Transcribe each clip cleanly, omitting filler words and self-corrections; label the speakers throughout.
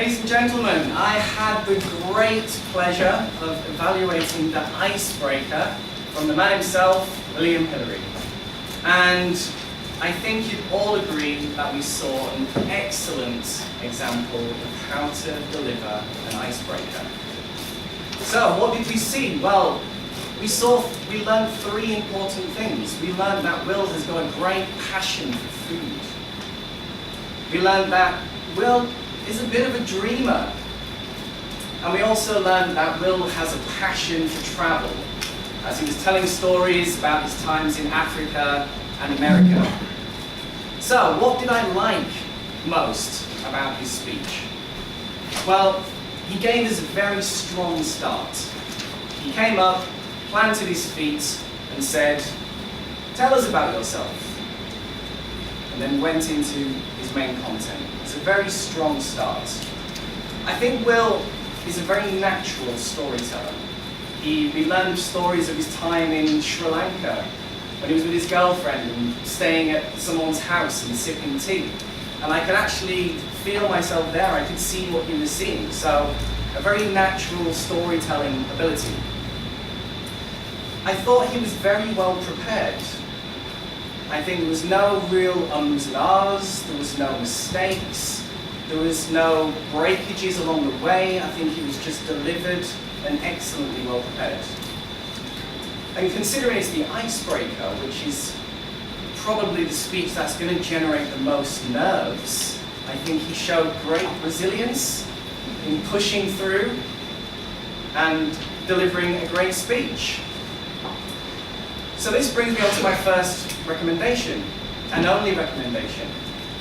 Speaker 1: Ladies and gentlemen, I had the great pleasure of evaluating the icebreaker from the man himself, William Hillary. And I think you'd all agree that we saw an excellent example of how to deliver an icebreaker. So, what did we see? Well, we learned three important things. We learned that Will has got a great passion for food. We learned that Will is a bit of a dreamer. And we also learned that Will has a passion for travel, as he was telling stories about his times in Africa and America. So, what did I like most about his speech? Well, he gave us a very strong start. He came up, planted his feet, and said, "Tell us about yourself." And then went into his main content. It's a very strong start. I think Will is a very natural storyteller. We learned stories of his time in Sri Lanka, when he was with his girlfriend and staying at someone's house and sipping tea. And I could actually feel myself there. I could see what he was seeing. So, a very natural storytelling ability. I thought he was very well prepared. I think there was no real ums and ahs, there was no mistakes, there was no breakages along the way. I think he was just delivered and excellently well prepared. And considering it's the icebreaker, which is probably the speech that's going to generate the most nerves, I think he showed great resilience in pushing through and delivering a great speech. So this brings me on to my first recommendation, and only recommendation.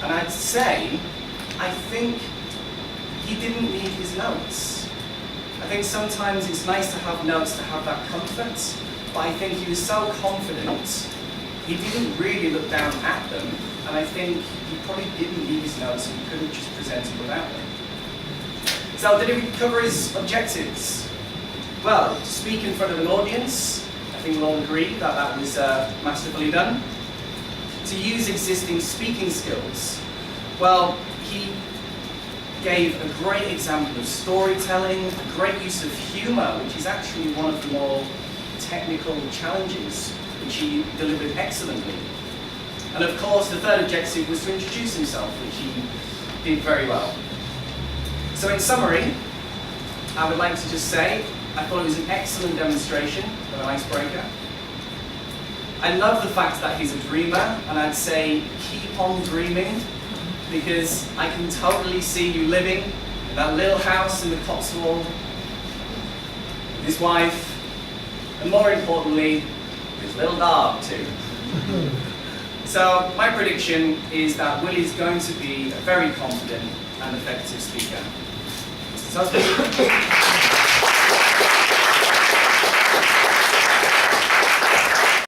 Speaker 1: And I'd say, I think he didn't need his notes. I think sometimes it's nice to have notes to have that comfort, but I think he was so confident, he didn't really look down at them, and I think he probably didn't need his notes and he could have just presented without them. So did he cover his objectives? Well, to speak in front of an audience, I think we'll all agree that that was masterfully done. To use existing speaking skills, well, he gave a great example of storytelling, a great use of humour, which is actually one of the more technical challenges, which he delivered excellently. And of course, the third objective was to introduce himself, which he did very well. So in summary, I would like to just say, I thought it was an excellent demonstration of an icebreaker. I love the fact that he's a dreamer, and I'd say keep on dreaming, because I can totally see you living in that little house in the Cotswold with his wife, and more importantly, his little dog too. So my prediction is that Willie's going to be a very confident and effective speaker. So